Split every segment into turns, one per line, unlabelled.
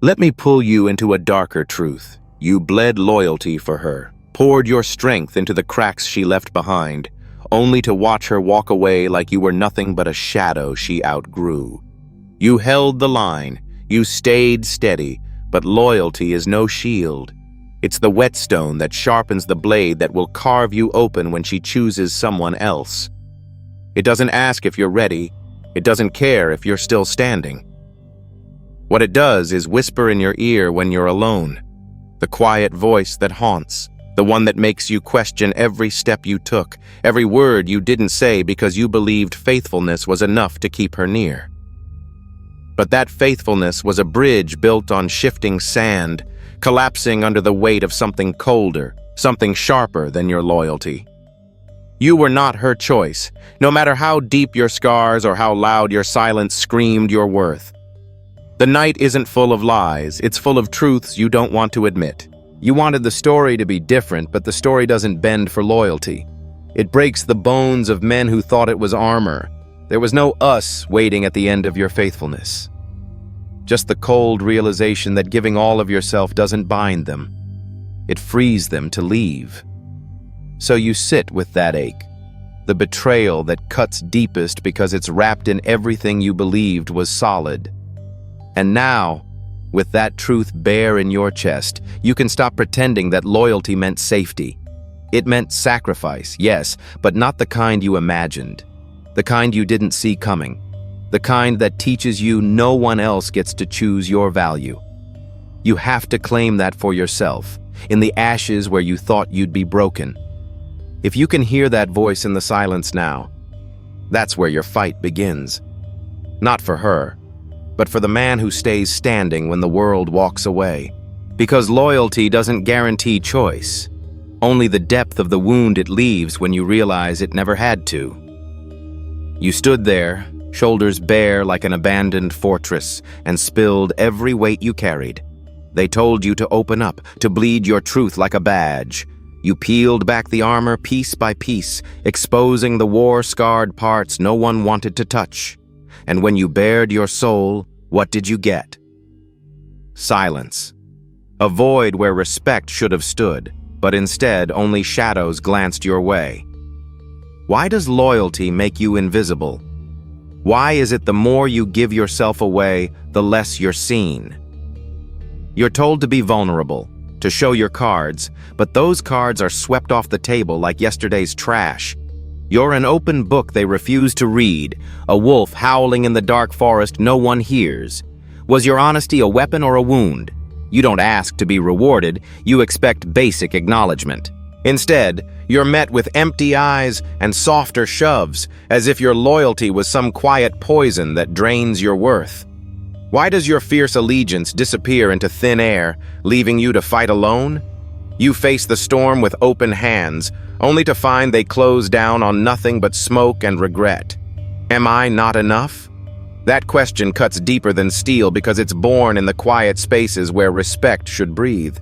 Let me pull you into a darker truth. You bled loyalty for her, poured your strength into the cracks she left behind, only to watch her walk away like you were nothing but a shadow she outgrew. You held the line, you stayed steady, but loyalty is no shield. It's the whetstone that sharpens the blade that will carve you open when she chooses someone else. It doesn't ask if you're ready, it doesn't care if you're still standing. What it does is whisper in your ear when you're alone, the quiet voice that haunts, the one that makes you question every step you took, every word you didn't say because you believed faithfulness was enough to keep her near. But that faithfulness was a bridge built on shifting sand, collapsing under the weight of something colder, something sharper than your loyalty. You were not her choice, no matter how deep your scars or how loud your silence screamed your worth. The night isn't full of lies, it's full of truths you don't want to admit. You wanted the story to be different, but the story doesn't bend for loyalty. It breaks the bones of men who thought it was armor. There was no us waiting at the end of your faithfulness. Just the cold realization that giving all of yourself doesn't bind them. It frees them to leave. So you sit with that ache, the betrayal that cuts deepest because it's wrapped in everything you believed was solid. And now, with that truth bare in your chest, you can stop pretending that loyalty meant safety. It meant sacrifice, yes, but not the kind you imagined. The kind you didn't see coming. The kind that teaches you no one else gets to choose your value. You have to claim that for yourself, in the ashes where you thought you'd be broken. If you can hear that voice in the silence now, that's where your fight begins. Not for her, but for the man who stays standing when the world walks away. Because loyalty doesn't guarantee choice, only the depth of the wound it leaves when you realize it never had to. You stood there, shoulders bare like an abandoned fortress, and spilled every weight you carried. They told you to open up, to bleed your truth like a badge. You peeled back the armor piece by piece, exposing the war-scarred parts no one wanted to touch. And when you bared your soul, what did you get? Silence. A void where respect should have stood, but instead only shadows glanced your way. Why does loyalty make you invisible? Why is it the more you give yourself away, the less you're seen? You're told to be vulnerable, to show your cards, but those cards are swept off the table like yesterday's trash. You're an open book they refuse to read, a wolf howling in the dark forest no one hears. Was your honesty a weapon or a wound? You don't ask to be rewarded, you expect basic acknowledgement. Instead, you're met with empty eyes and softer shoves, as if your loyalty was some quiet poison that drains your worth. Why does your fierce allegiance disappear into thin air, leaving you to fight alone? You face the storm with open hands, only to find they close down on nothing but smoke and regret. Am I not enough? That question cuts deeper than steel because it's born in the quiet spaces where respect should breathe.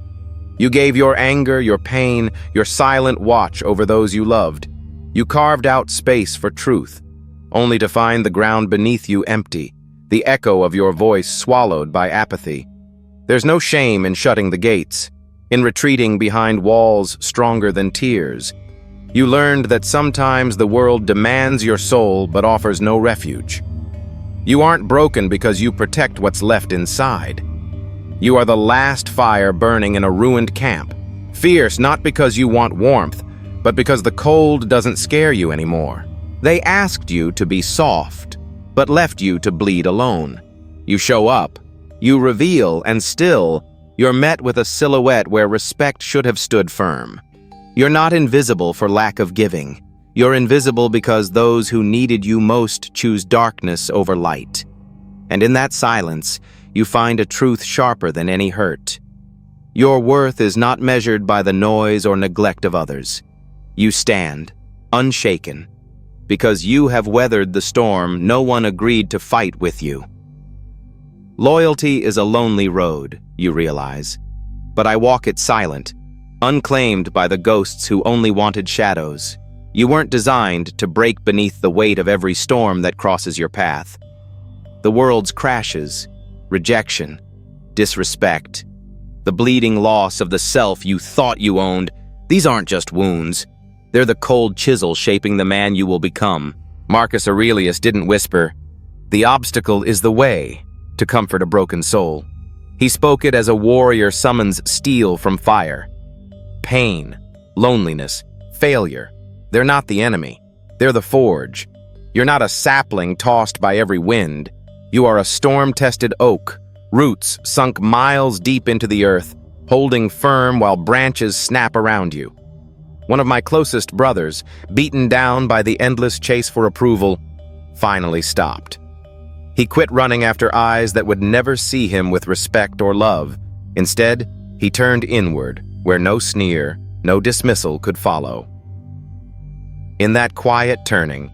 You gave your anger, your pain, your silent watch over those you loved. You carved out space for truth, only to find the ground beneath you empty, the echo of your voice swallowed by apathy. There's no shame in shutting the gates, in retreating behind walls stronger than tears. You learned that sometimes the world demands your soul but offers no refuge. You aren't broken because you protect what's left inside. You are the last fire burning in a ruined camp, fierce not because you want warmth, but because the cold doesn't scare you anymore. They asked you to be soft, but left you to bleed alone. You show up, you reveal, and still, you're met with a silhouette where respect should have stood firm. You're not invisible for lack of giving. You're invisible because those who needed you most choose darkness over light. And in that silence, you find a truth sharper than any hurt. Your worth is not measured by the noise or neglect of others. You stand, unshaken, because you have weathered the storm no one agreed to fight with you. Loyalty is a lonely road, you realize, but I walk it silent, unclaimed by the ghosts who only wanted shadows. You weren't designed to break beneath the weight of every storm that crosses your path. The world's crashes, rejection, disrespect, the bleeding loss of the self you thought you owned. These aren't just wounds. They're the cold chisel shaping the man you will become. Marcus Aurelius didn't whisper, "The obstacle is the way," to comfort a broken soul. He spoke it as a warrior summons steel from fire. Pain, loneliness, failure. They're not the enemy. They're the forge. You're not a sapling tossed by every wind. You are a storm-tested oak, roots sunk miles deep into the earth, holding firm while branches snap around you. One of my closest brothers, beaten down by the endless chase for approval, finally stopped. He quit running after eyes that would never see him with respect or love. Instead, he turned inward, where no sneer, no dismissal could follow. In that quiet turning,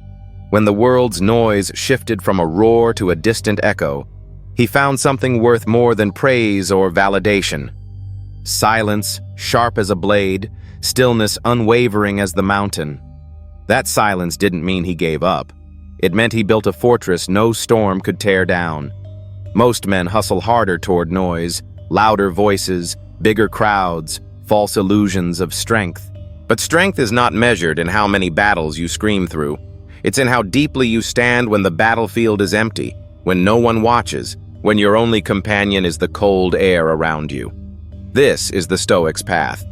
when the world's noise shifted from a roar to a distant echo, he found something worth more than praise or validation. Silence, sharp as a blade, stillness unwavering as the mountain. That silence didn't mean he gave up. It meant he built a fortress no storm could tear down. Most men hustle harder toward noise, louder voices, bigger crowds, false illusions of strength. But strength is not measured in how many battles you scream through. It's in how deeply you stand when the battlefield is empty, when no one watches, when your only companion is the cold air around you. This is the Stoic's path.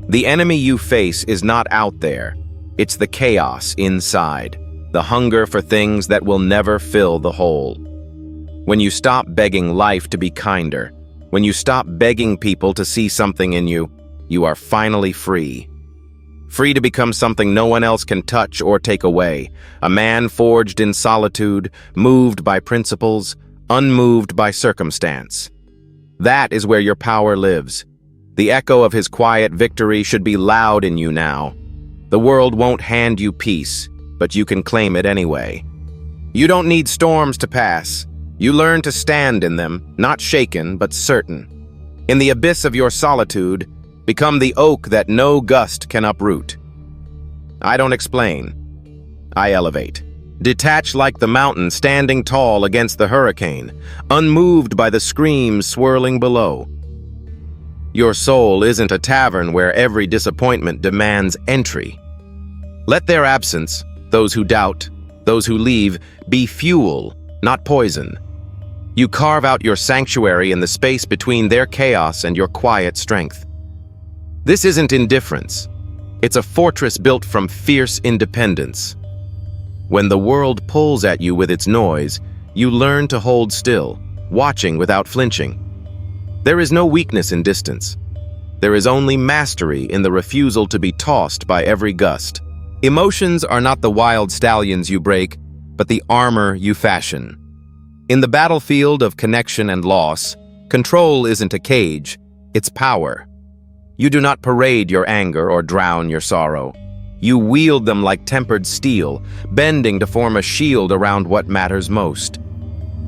The enemy you face is not out there. It's the chaos inside, the hunger for things that will never fill the hole. When you stop begging life to be kinder, when you stop begging people to see something in you, you are finally free. Free to become something no one else can touch or take away. A man forged in solitude, moved by principles, unmoved by circumstance. That is where your power lives. The echo of his quiet victory should be loud in you now. The world won't hand you peace, but you can claim it anyway. You don't need storms to pass. You learn to stand in them, not shaken, but certain. In the abyss of your solitude, become the oak that no gust can uproot. I don't explain. I elevate. Detached like the mountain standing tall against the hurricane, unmoved by the screams swirling below. Your soul isn't a tavern where every disappointment demands entry. Let their absence, those who doubt, those who leave, be fuel, not poison. You carve out your sanctuary in the space between their chaos and your quiet strength. This isn't indifference. It's a fortress built from fierce independence. When the world pulls at you with its noise, you learn to hold still, watching without flinching. There is no weakness in distance. There is only mastery in the refusal to be tossed by every gust. Emotions are not the wild stallions you break, but the armor you fashion. In the battlefield of connection and loss, control isn't a cage, it's power. You do not parade your anger or drown your sorrow. You wield them like tempered steel, bending to form a shield around what matters most.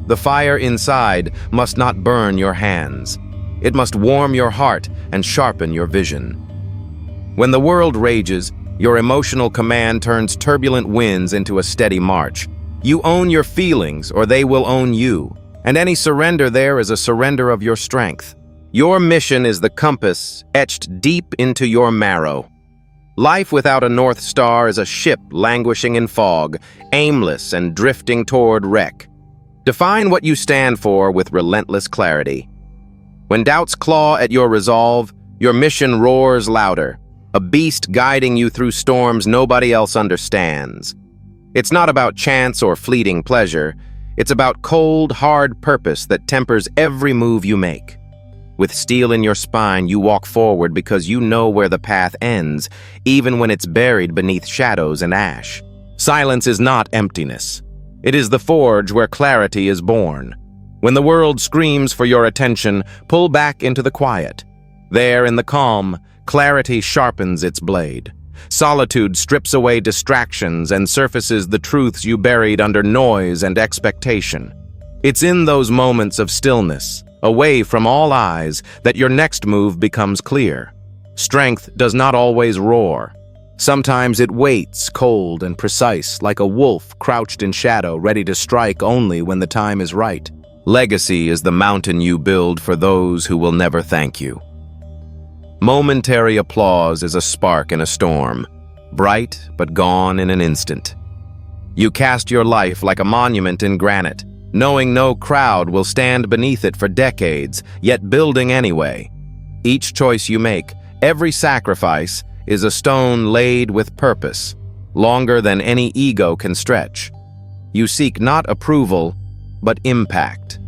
The fire inside must not burn your hands. It must warm your heart and sharpen your vision. When the world rages, your emotional command turns turbulent winds into a steady march. You own your feelings, or they will own you, and any surrender there is a surrender of your strength. Your mission is the compass etched deep into your marrow. Life without a North Star is a ship languishing in fog, aimless and drifting toward wreck. Define what you stand for with relentless clarity. When doubts claw at your resolve, your mission roars louder, a beast guiding you through storms nobody else understands. It's not about chance or fleeting pleasure. It's about cold, hard purpose that tempers every move you make. With steel in your spine, you walk forward because you know where the path ends, even when it's buried beneath shadows and ash. Silence is not emptiness. It is the forge where clarity is born. When the world screams for your attention, pull back into the quiet. There, in the calm, clarity sharpens its blade. Solitude strips away distractions and surfaces the truths you buried under noise and expectation. It's in those moments of stillness, away from all eyes, that your next move becomes clear. Strength does not always roar. Sometimes it waits, cold and precise, like a wolf crouched in shadow, ready to strike only when the time is right. Legacy is the mountain you build for those who will never thank you. Momentary applause is a spark in a storm, bright but gone in an instant. You cast your life like a monument in granite, knowing no crowd will stand beneath it for decades, yet building anyway. Each choice you make, every sacrifice, is a stone laid with purpose, longer than any ego can stretch. You seek not approval, but impact.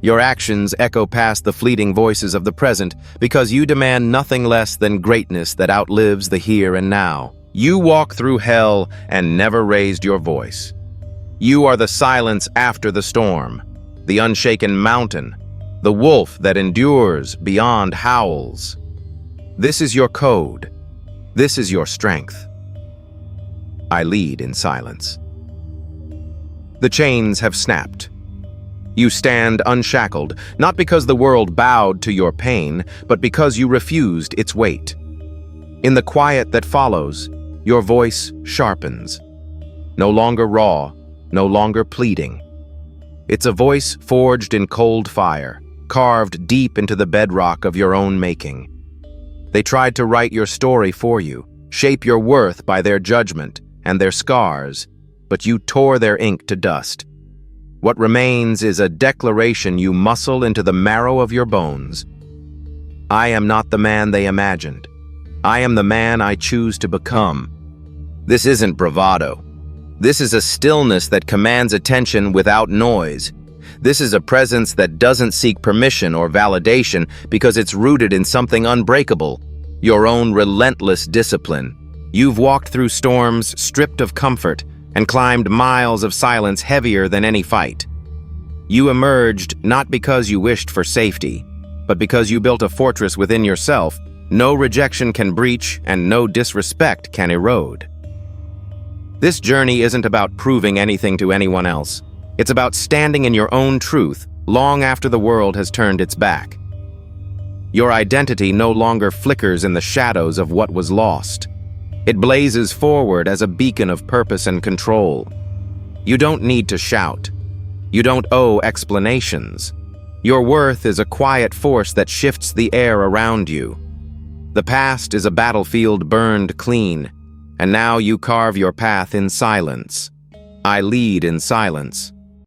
Your actions echo past the fleeting voices of the present because you demand nothing less than greatness that outlives the here and now. You walk through hell and never raised your voice. You are the silence after the storm, the unshaken mountain, the wolf that endures beyond howls. This is your code. This is your strength. I lead in silence. The chains have snapped. You stand unshackled, not because the world bowed to your pain, but because you refused its weight. In the quiet that follows, your voice sharpens. No longer raw, no longer pleading. It's a voice forged in cold fire, carved deep into the bedrock of your own making. They tried to write your story for you, shape your worth by their judgment and their scars, but you tore their ink to dust. What remains is a declaration you muscle into the marrow of your bones. I am not the man they imagined. I am the man I choose to become. This isn't bravado. This is a stillness that commands attention without noise. This is a presence that doesn't seek permission or validation because it's rooted in something unbreakable, your own relentless discipline. You've walked through storms stripped of comfort and climbed miles of silence heavier than any fight. You emerged not because you wished for safety, but because you built a fortress within yourself no rejection can breach and no disrespect can erode. This journey isn't about proving anything to anyone else. It's about standing in your own truth long after the world has turned its back. Your identity no longer flickers in the shadows of what was lost. It blazes forward as a beacon of purpose and control. You don't need to shout. You don't owe explanations. Your worth is a quiet force that shifts the air around you. The past is a battlefield burned clean, and now you carve your path in silence. I lead in silence.